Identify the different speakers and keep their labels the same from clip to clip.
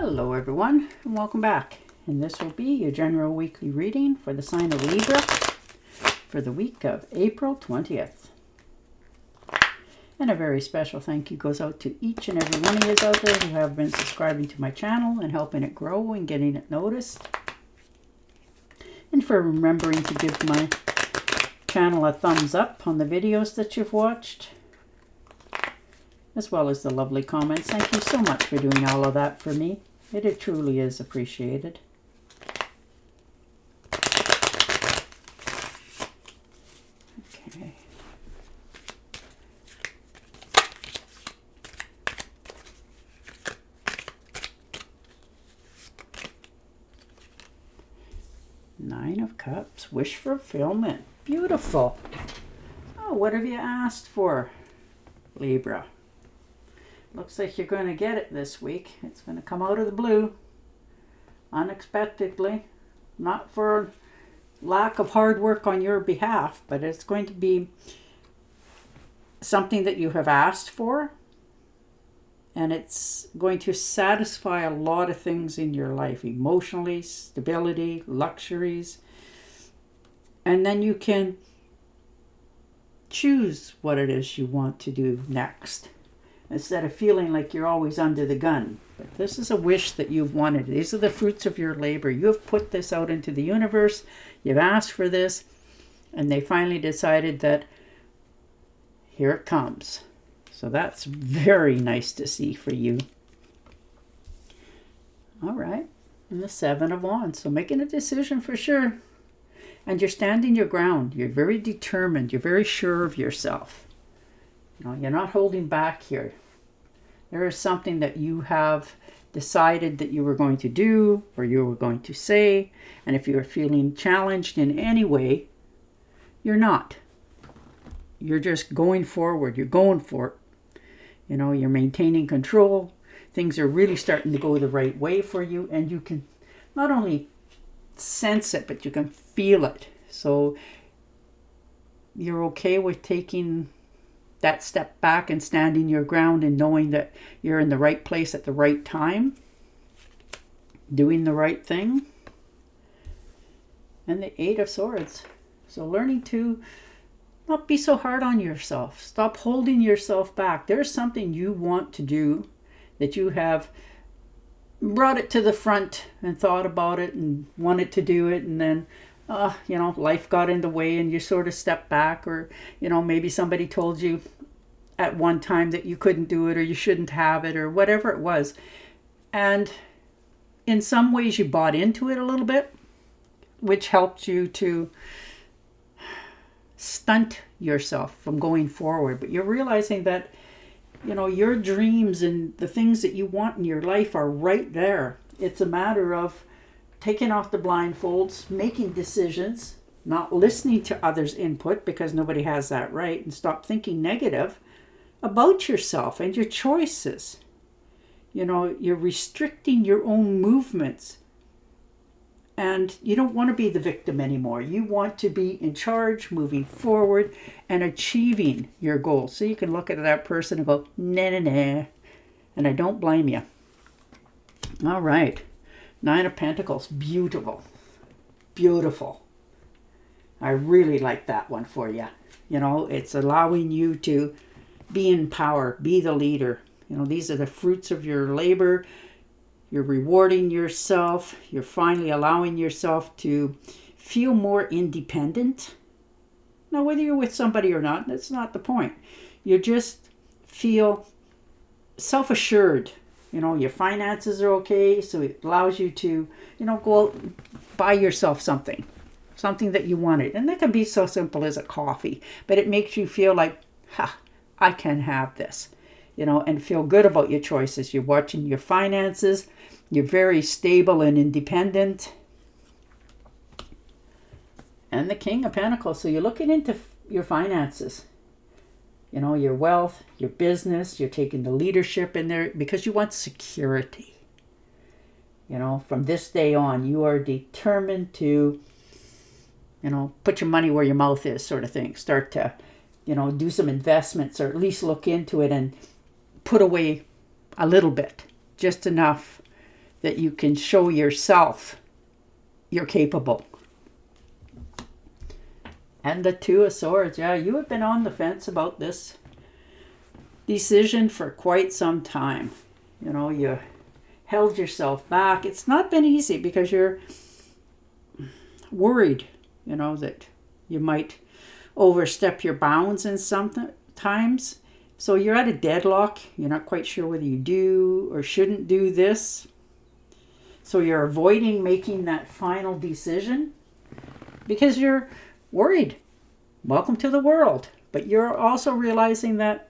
Speaker 1: Hello everyone, and welcome back. And this will be your general weekly reading for the sign of Libra for the week of April 20th. And a very special thank you goes out to each and every one of you out there who have been subscribing to my channel and helping it grow and getting it noticed. And for remembering to give my channel a thumbs up on the videos that you've watched, as well as the lovely comments. Thank you so much for doing all of that for me. It truly is appreciated. Okay. Nine of Cups, wish fulfillment. Beautiful. Oh, what have you asked for, Libra? Looks like you're going to get it this week. It's going to come out of the blue, unexpectedly. Not for lack of hard work on your behalf, but it's going to be something that you have asked for. And it's going to satisfy a lot of things in your life. Emotionally, stability, luxuries. And then you can choose what it is you want to do next, instead of feeling like you're always under the gun. But this is a wish that you've wanted. These are the fruits of your labor. You have put this out into the universe. You've asked for this, and they finally decided that here it comes. So that's very nice to see for you. All right, and the Seven of Wands. So making a decision for sure. And you're standing your ground. You're very determined. You're very sure of yourself. You're not holding back here. There is something that you have decided that you were going to do or you were going to say. And if you're feeling challenged in any way, you're not. You're just going forward. You're going for it. You're maintaining control. Things are really starting to go the right way for you. And you can not only sense it, but you can feel it. So you're okay with taking that step back and standing your ground and knowing that you're in the right place at the right time, doing the right thing. And the Eight of Swords. So learning to not be so hard on yourself. Stop holding yourself back. There's something you want to do that you have brought it to the front and thought about it and wanted to do it, and then life got in the way and you sort of stepped back, or maybe somebody told you at one time that you couldn't do it or you shouldn't have it or whatever it was, and in some ways you bought into it a little bit, which helped you to stunt yourself from going forward. But you're realizing that your dreams and the things that you want in your life are right there. It's a matter of taking off the blindfolds, making decisions, not listening to others' input because nobody has that right, and stop thinking negative about yourself and your choices. You're restricting your own movements, and you don't want to be the victim anymore. You want to be in charge, moving forward and achieving your goals. So you can look at that person and go, nah, nah, nah. And I don't blame you. All right. Nine of Pentacles. Beautiful. Beautiful. I really like that one for you. It's allowing you to be in power, be the leader. These are the fruits of your labor. You're rewarding yourself. You're finally allowing yourself to feel more independent. Now, whether you're with somebody or not, that's not the point. You just feel self-assured. Your finances are okay, so it allows you to, go out and buy yourself something that you wanted. And that can be so simple as a coffee, but it makes you feel like, I can have this, and feel good about your choices. You're watching your finances. You're very stable and independent. And the King of Pentacles. So you're looking into your finances. Your wealth, your business. You're taking the leadership in there because you want security. From this day on, you are determined to, put your money where your mouth is, sort of thing. Start to, do some investments, or at least look into it and put away a little bit, just enough that you can show yourself you're capable. And the Two of Swords. Yeah, you have been on the fence about this decision for quite some time. You know, you held yourself back. It's not been easy because you're worried, you know, that you might overstep your bounds in sometimes. So you're at a deadlock. You're not quite sure whether you do or shouldn't do this. So you're avoiding making that final decision because you're worried. Welcome to the world. But you're also realizing that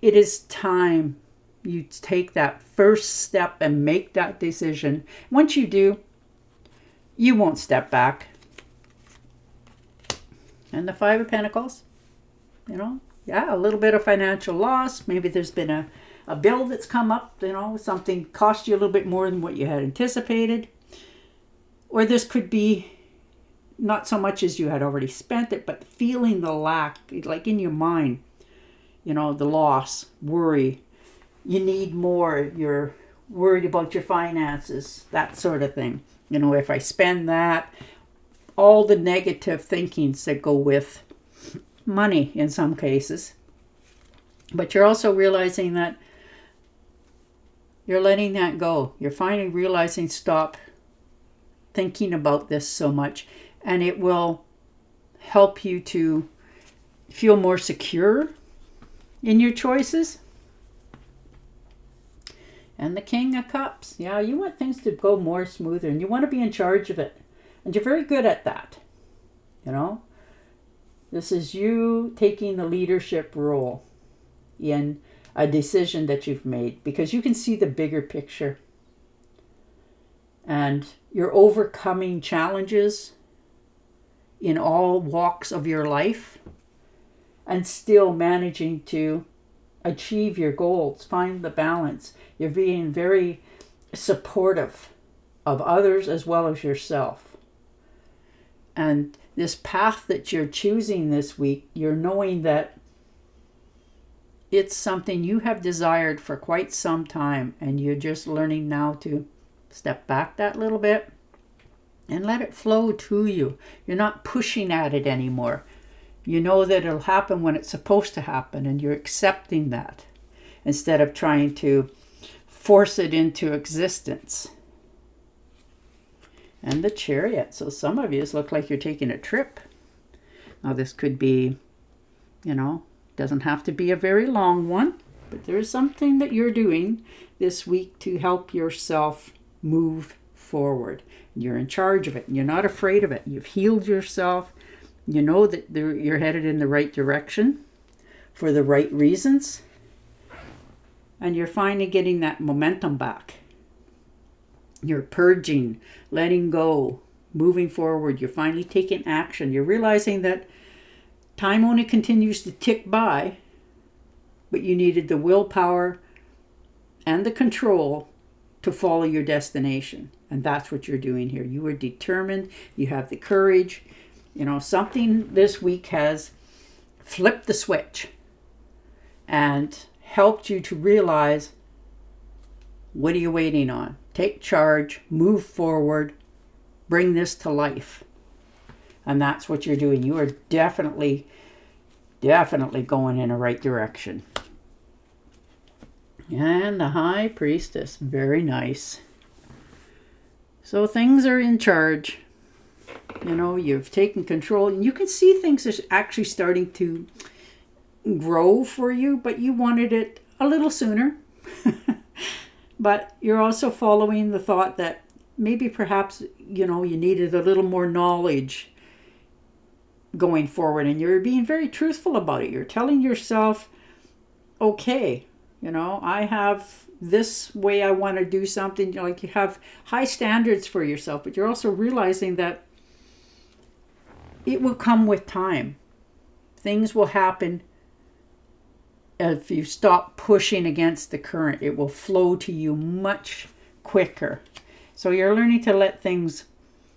Speaker 1: it is time you take that first step and make that decision. Once you do, you won't step back. And the Five of Pentacles, you know, yeah, a little bit of financial loss. Maybe there's been a bill that's come up, you know, something cost you a little bit more than what you had anticipated. Or this could be not so much as you had already spent it, but feeling the lack, like in your mind, you know, the loss, worry. You need more. You're worried about your finances, that sort of thing. You know, if I spend that, all the negative thinkings that go with money in some cases. But you're also realizing that you're letting that go. You're finally realizing, stop thinking about this so much, and it will help you to feel more secure in your choices. And the King of Cups. Yeah, you want things to go more smoother and you want to be in charge of it. And you're very good at that. You know, this is you taking the leadership role in a decision that you've made because you can see the bigger picture. And you're overcoming challenges in all walks of your life and still managing to achieve your goals, find the balance. You're being very supportive of others as well as yourself. And this path that you're choosing this week, you're knowing that it's something you have desired for quite some time, and you're just learning now to step back that little bit and let it flow to you. You're not pushing at it anymore. You know that it'll happen when it's supposed to happen, and you're accepting that instead of trying to force it into existence. And the Chariot. So some of you look like you're taking a trip. Now this could be, you know, doesn't have to be a very long one, but there's something that you're doing this week to help yourself move forward. You're in charge of it, and you're not afraid of it. You've healed yourself. You know that you're headed in the right direction for the right reasons. And you're finally getting that momentum back. You're purging, letting go, moving forward. You're finally taking action. You're realizing that time only continues to tick by, but you needed the willpower and the control to follow your destination. And that's what you're doing here. You are determined. You have the courage. You know, something this week has flipped the switch and helped you to realize, what are you waiting on? Take charge, move forward, bring this to life. And that's what you're doing. You are definitely going in the right direction. And the High Priestess, very nice. So things are in charge. You know, you've taken control, and you can see things are actually starting to grow for you, but you wanted it a little sooner. But you're also following the thought that maybe perhaps, you know, you needed a little more knowledge going forward, and you're being very truthful about it. You're telling yourself, okay, you know, I have this way I want to do something. Like, you have high standards for yourself, but you're also realizing that it will come with time. Things will happen. If you stop pushing against the current, it will flow to you much quicker. So you're learning to let things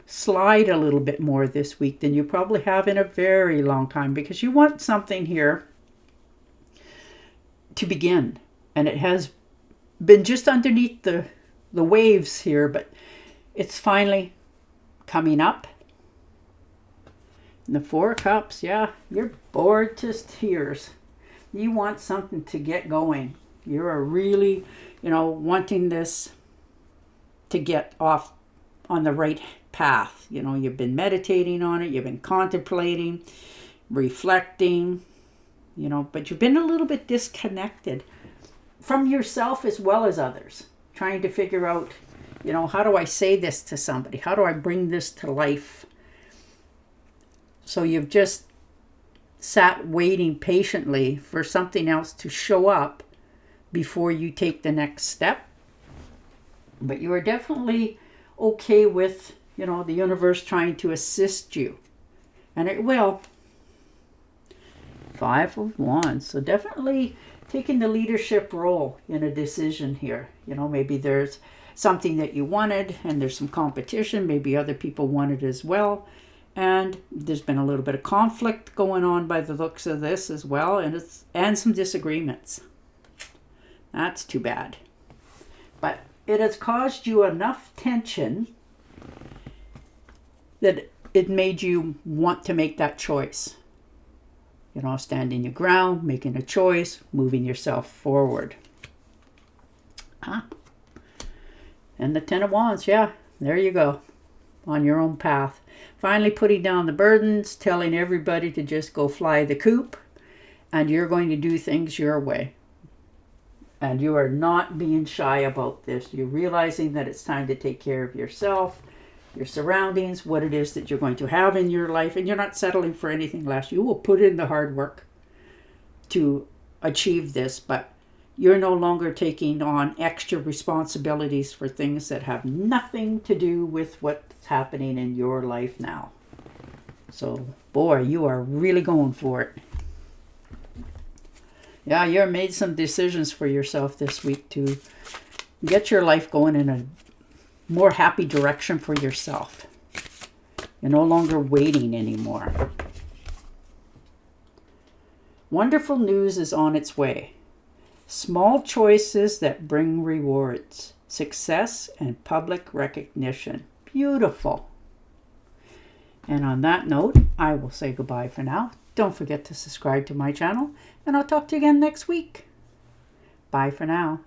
Speaker 1: slide a little bit more this week than you probably have in a very long time, because you want something here to begin. And it has been just underneath the the waves here, but it's finally coming up. And the Four of Cups, yeah, you're bored to tears. You want something to get going. You're really, wanting this to get off on the right path. You've been meditating on it, you've been contemplating, reflecting, but you've been a little bit disconnected from yourself as well as others, trying to figure out, how do I say this to somebody? How do I bring this to life? So you've just sat waiting patiently for something else to show up before you take the next step. But you are definitely okay with, the universe trying to assist you. And it will. 5 of Wands. So definitely taking the leadership role in a decision here. Maybe there's something that you wanted and there's some competition. Maybe other people want it as well. And there's been a little bit of conflict going on by the looks of this as well. And some disagreements. That's too bad. But it has caused you enough tension that it made you want to make that choice. Standing your ground, making a choice, moving yourself forward. And the 10 of Wands, yeah, there you go. On your own path. Finally putting down the burdens, telling everybody to just go fly the coop, and you're going to do things your way. And you are not being shy about this. You're realizing that it's time to take care of yourself, your surroundings, what it is that you're going to have in your life, and you're not settling for anything less. You will put in the hard work to achieve this, but you're no longer taking on extra responsibilities for things that have nothing to do with what's happening in your life now. So, boy, you are really going for it. Yeah, you've made some decisions for yourself this week to get your life going in a more happy direction for yourself. You're no longer waiting anymore. Wonderful news is on its way. Small choices that bring rewards, success, and public recognition. Beautiful. And on that note, I will say goodbye for now. Don't forget to subscribe to my channel, and I'll talk to you again next week. Bye for now.